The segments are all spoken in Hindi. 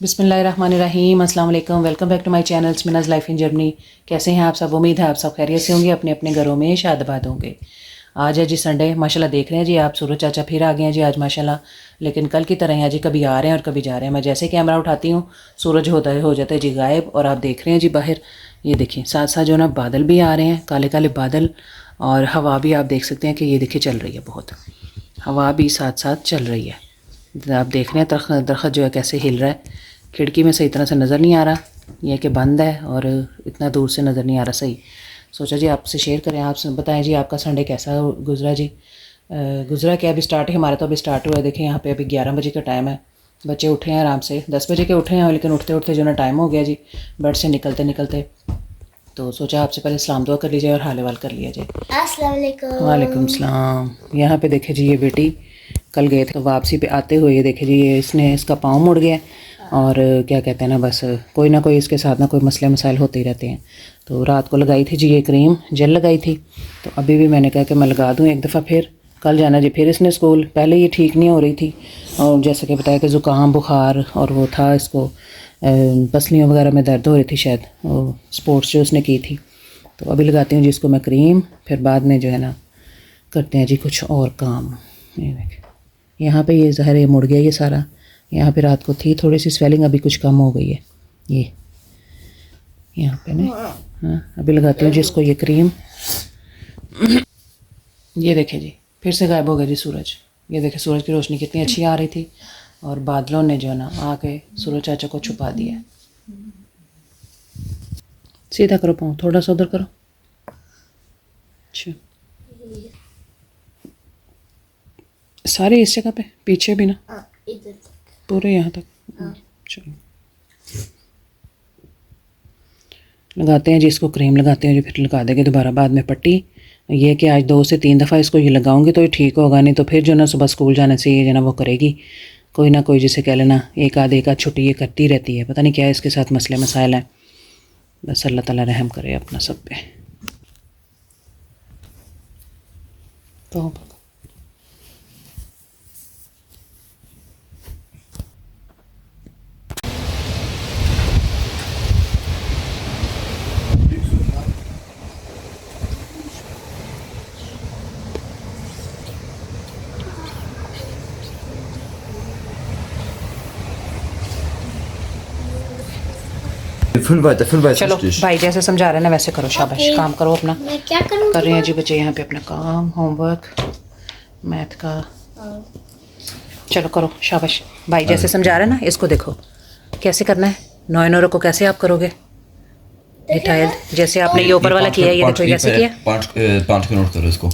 बिस्मिल्लाहिर्रहमानिर्रहीम, अस्सलाम वालेकुम। Welcome back to my channel Minaz life in Germany. कैसे हैं आप सब? उम्मीद है आप सब खैरियत से होंगे, अपने अपने घरों में शादबाद होंगे। आज है जी संडे, माशाल्लाह देख रहे हैं जी आप, सूरज चाचा फिर आ गए हैं जी आज माशाल्लाह। लेकिन कल की तरह हैं जी, कभी आ रहे हैं और कभी जा रहे हैं। मैं जैसे कैमरा उठाती हूँ सूरज हो जाता है जी गायब। और आप देख रहे हैं जी बाहर, ये देखिए साथ साथ जो ना बादल भी आ रहे हैं, काले काले बादल। और हवा भी आप देख सकते हैं कि ये देखिए चल रही है, बहुत हवा भी साथ साथ चल रही है। आप देख रहे हैं दरख्त जो है कैसे हिल रहा है। खिड़की में सही तरह से नज़र नहीं आ रहा, यह कि बंद है और इतना दूर से नज़र नहीं आ रहा सही। सोचा जी आपसे शेयर करें, आप बताएं जी आपका संडे कैसा गुजरा जी। गुजरा क्या, अभी स्टार्ट है हमारा, तो अभी स्टार्ट हुआ है। देखें यहाँ पे अभी 11 बजे का टाइम है, बच्चे उठे हैं आराम से, 10 बजे के उठे हैं, लेकिन उठते उठते जो ना टाइम हो गया जी बेड से निकलते निकलते। तो सोचा आपसे पहले सलाम दुआ कर लीजिए और हाल वाल कर लिया जाए। अस्सलाम वालेकुम। वालेकुम सलाम। यहाँ पे देखे जी ये बेटी कल गए थे, तो वापसी पे आते हुए ये देखे जी ये इसका पाँव मुड़ गया। और क्या कहते हैं ना, बस कोई ना कोई इसके साथ ना कोई मसले मसाइल होते ही रहते हैं। तो रात को लगाई थी जी ये क्रीम, जेल लगाई थी, तो अभी भी मैंने कहा कि मैं लगा दूँ एक दफ़ा। फिर कल जाना जी फिर इसने स्कूल। पहले ये ठीक नहीं हो रही थी, और जैसे कि बताया कि ज़ुकाम बुखार और वो था, इसको पसलियों वगैरह में दर्द हो रही थी शायद, स्पोर्ट्स जो उसने की थी। तो अभी लगाती हूँ जी इसको मैं क्रीम, फिर बाद में जो है ना करते हैं जी कुछ और काम। ये देखें यहाँ पे ये ज़हर ये मुड़ गया ये सारा। यहाँ पे रात को थी थोड़ी सी स्वेलिंग, अभी कुछ कम हो गई है ये यहाँ पे नहीं। हाँ अभी लगाती हूँ जी इसको ये क्रीम। ये देखें जी फिर से गायब हो गया जी सूरज। ये देखें सूरज की रोशनी कितनी अच्छी आ रही थी, और बादलों ने जो है ना आके सूरज चाचा को छुपा दिया। सीधा करो पाँव, थोड़ा सा उधर करो। अच्छा सारे इस जगह पे, पीछे भी ना, इधर तक पूरे यहाँ तक। चलो लगाते हैं जी इसको क्रीम, लगाते हैं जी, फिर लगा देंगे दोबारा बाद में पट्टी। ये कि आज 2 से 3 दफ़ा इसको ये लगाऊंगी तो ये ठीक होगा, नहीं तो फिर जो ना सुबह स्कूल जाने से ये जो ना वो करेगी कोई ना कोई, जिसे कह लेना एक आध छुट्टी ये करती रहती है। पता नहीं क्या इसके साथ मसले मसाइल हैं। बस अल्लाह ताला रहम करे अपना सब पे। तो चलो भाई जैसे समझा रहे हैं ना वैसे करो, शाबाश काम करो अपना। मैं क्या करूँ? कर रहे हैं जी बच्चे यहाँ पे अपना काम, होमवर्क मैथ का। चलो करो शाबाश। भाई जैसे समझा रहे हैं ना, इसको देखो कैसे करना है। 9 नौरों को कैसे आप करोगे डिटेल, जैसे आपने ये ऊपर वाला किया, ये देखो कैसे किया। 5 के नोट करो इसको।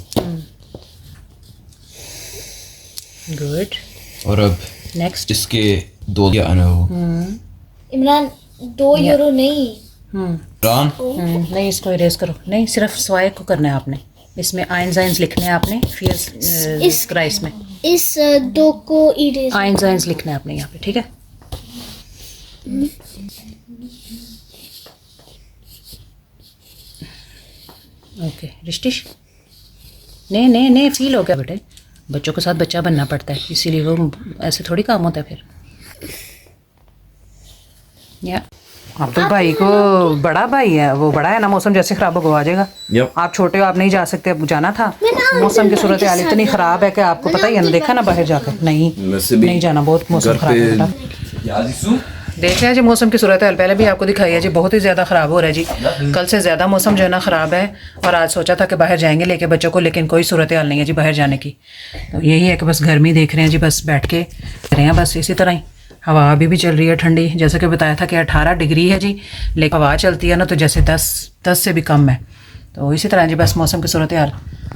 गुड। और अब नेक्स्ट इसके 2 या आना हो। इमरान 2 यूरो नहीं। इमरान नहीं इसको इरेज करो, नहीं सिर्फ स्वाय को करना है आपने। इसमें आइन जाइंस लिखने हैं आपने, फिर इस क्राइस में इस 2 को इरेज आइन जाइंस लिखना है आपने यहाँ पे, ठीक है। ओके रिश्तिश नहीं नहीं नहीं फील हो गया बेटे, बच्चों के साथ बच्चा बनना पड़ता है, इसीलिए वो ऐसे थोड़ी काम होता है फिर। या अब्दुल भाई को बड़ा भाई है, वो बड़ा है ना, मौसम जैसे ख़राब हो आ जाएगा। आप छोटे हो, आप नहीं जा सकते, अब जाना था। मौसम की सूरत हाल इतनी ख़राब है कि आपको पता ही है ना, देखा ना बाहर जाकर। नहीं जाना, बहुत मौसम ख़राब है बेटा। देख रहे हैं जी मौसम की सूरत हाल, पहले भी आपको दिखाई है जी, बहुत ही ज़्यादा ख़राब हो रहा है जी। कल से ज़्यादा मौसम जो है ना ख़राब है। और आज सोचा था कि बाहर जाएंगे लेके बच्चों को, लेकिन कोई सूरत हाल नहीं है जी बाहर जाने की। तो यही है कि बस गर्मी देख रहे हैं जी, बस बैठ के रहे हैं बस इसी तरह ही। हवा अभी भी चल रही है ठंडी, जैसे कि बताया था कि 18 डिग्री है जी, लेकिन हवा चलती है ना तो जैसे 10 से भी कम है। तो इसी तरह जी बस मौसम की सूरत हाल।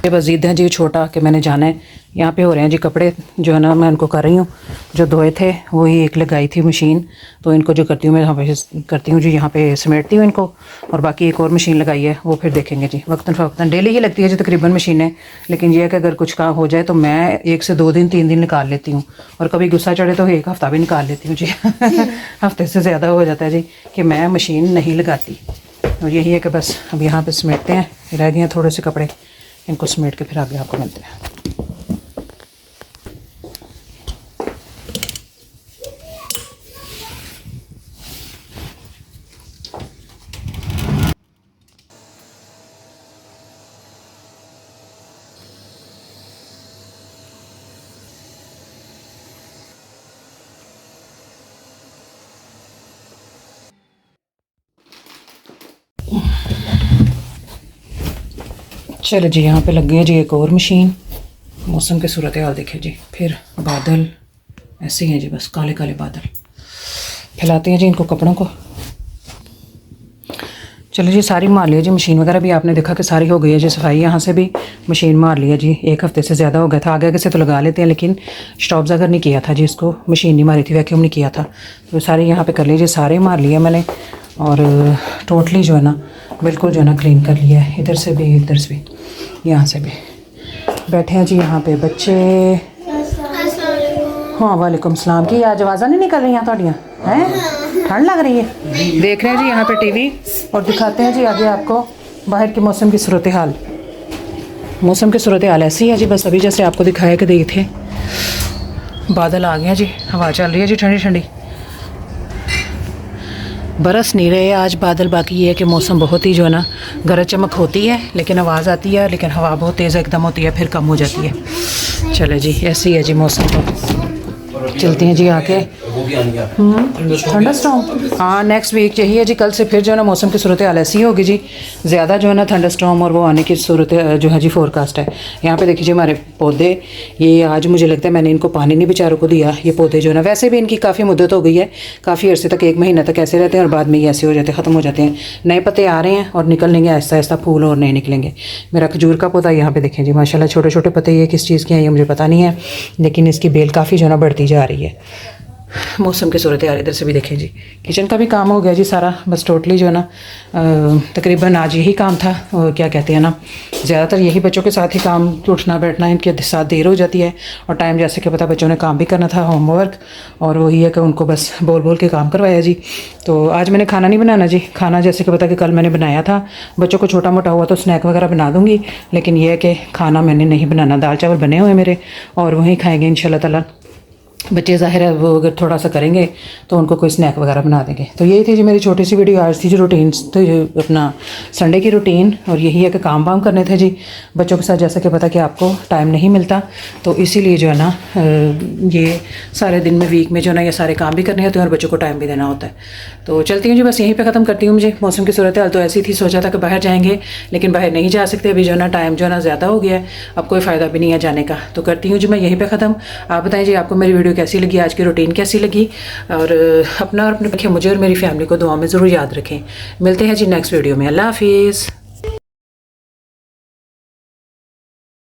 ये बस ज़िद है जी छोटा कि मैंने जाना है। यहाँ पे हो रहे हैं जी कपड़े जो है ना, मैं उनको कर रही हूँ, जो धोए थे वही एक लगाई थी मशीन, तो इनको जो करती हूँ मैं यहाँ पे करती हूँ जी, यहाँ पे समेटती हूँ इनको। और बाकी एक और मशीन लगाई है, वो फिर देखेंगे जी वक्तन फ़वक्तन। डेली ही लगती है जी तकरीबन मशीनें, लेकिन ये है कि अगर कुछ काम हो जाए तो मैं 1 से 2 दिन 3 दिन निकाल लेती हूँ, और कभी गुस्सा चढ़े तो 1 हफ़्ता भी निकाल लेती हूँ जी। हफ्ते से ज़्यादा हो जाता है जी कि मैं मशीन नहीं लगाती। और यही है कि बस अब यहाँ पे समेटते हैं, रह गए हैं थोड़े से कपड़े, इनको समेट के फिर आगे आपको मिलते हैं। चलो जी, यहाँ पे लग गई है जी एक और मशीन। मौसम की सूरत हाल देखिए जी, फिर बादल ऐसे ही हैं जी, बस काले काले बादल। फैलाते हैं जी इनको कपड़ों को। चलो जी, सारी मार लिया जी मशीन वगैरह भी, आपने देखा कि सारी हो गई है जी सफाई। यहाँ से भी मशीन मार लिया जी, 1 हफ्ते से ज़्यादा हो गया था। आगे आगे से तो लगा लेते हैं, लेकिन स्टॉप अगर नहीं किया था जी, इसको मशीन नहीं मारी थी, वैक्यूम नहीं किया था। तो सारे यहाँ पे कर लीजिए, सारे मार लिए मैंने। और टोटली जो है ना बिल्कुल जो है ना क्लीन कर लिया है, इधर से भी इधर से भी यहाँ से भी। बैठे हैं जी यहाँ पे बच्चे। हाँ वालेकुम सलाम। की आज आवाज़ा नहीं निकल रही हैं थोड़ियाँ हैं, ठंड लग रही है। देख रहे हैं जी यहाँ पे टीवी, और दिखाते हैं जी आगे आपको बाहर के मौसम की सूरत हाल। मौसम की सूरत हाल ऐसी है जी, बस अभी जैसे आपको दिखाया कि देखे थे, बादल आ गए हैं जी, हवा चल रही है जी ठंडी ठंडी। बरस नहीं रहे आज बादल, बाकी ये है कि मौसम बहुत ही जो है ना गरज चमक होती है, लेकिन आवाज़ आती है, लेकिन हवा बहुत तेज़ एकदम होती है, फिर कम हो जाती है। चले जी, ऐसी है जी मौसम तो। चलते हैं जी आके ठंडा स्टॉर्म। हाँ नेक्स्ट वीक यही है जी, कल से फिर जो है ना मौसम की सूरत हाल ऐसी होगी जी, ज़्यादा जो है ना ठंडा स्टॉर्म और वो आने की सूरत जो है जी फोरकास्ट है। यहाँ पे देखिए जी हमारे पौधे, ये आज मुझे लगता है मैंने इनको पानी नहीं बेचारों को दिया। ये पौधे जो है ना, वैसे भी इनकी काफ़ी मुद्दत हो गई है, काफ़ी अर्से तक 1 महीना तक ऐसे रहते हैं और बाद में ये ऐसे हो जाते हैं, ख़त्म हो जाते हैं। नए पत्ते आ रहे हैं और निकलेंगे आहिस्ता आहिस्ता, फूल और नए निकलेंगे। मेरा खजूर का पौधा यहाँ पे देखें जी, माशाल्लाह छोटे छोटे पत्ते, ये किस चीज़ के हैं ये मुझे पता नहीं है, लेकिन इसकी बेल काफ़ी जो है ना बढ़ती जा रही है। मौसम की सूरत हाल इधर से भी देखें जी। किचन का भी काम हो गया जी सारा, बस टोटली जो है ना तकरीबन आज यही काम था। और क्या कहते हैं ना, ज़्यादातर यही बच्चों के साथ ही काम, उठना बैठना इनके साथ देर हो जाती है, और टाइम जैसे कि पता बच्चों ने काम भी करना था, होमवर्क, और वही है कि उनको बस बोल बोल के काम करवाया जी। तो आज मैंने खाना नहीं बनाना जी, खाना जैसे कि पता कि कल मैंने बनाया था, बच्चों को छोटा मोटा हुआ तो स्नैक वगैरह बना दूँगी, लेकिन यह है कि खाना मैंने नहीं बनाना। दाल चावल बने हुए मेरे, और वहीं खाएँगे इंशाल्लाह ताला। बच्चे ज़ाहिर है वो अगर थोड़ा सा करेंगे तो उनको कोई स्नैक वगैरह बना देंगे। तो यही थी जी मेरी छोटी सी वीडियो आज थी, जो रूटीन थी अपना संडे की रूटीन। और यही है कि काम वाम करने थे जी बच्चों के साथ, जैसा कि पता कि आपको टाइम नहीं मिलता, तो इसीलिए जो है ना ये सारे दिन में वीक में जो है ना ये सारे काम भी करने होते हैं और बच्चों को टाइम भी देना होता है। तो चलती हूँ जी, बस यहीं पर ख़त्म करती हूँ। मुझे मौसम की सूरत हाल तो ऐसी थी, सोचा था कि बाहर जाएँगे, लेकिन बाहर नहीं जा सकते अभी, जो है ना टाइम जो है ना ज़्यादा हो गया है, अब कोई फ़ायदा भी नहीं है जाने का। तो करती हूँ जी मैं यहीं पर ख़त्म। आप बताएं जी आपको मेरी वीडियो कैसी लगी, आज की रूटीन कैसी लगी, और अपना और अपने मुझे और मेरी फैमिली को दुआ में ज़रूर याद रखें। मिलते हैं जी नेक्स्ट वीडियो में। अल्लाह हाफिज़।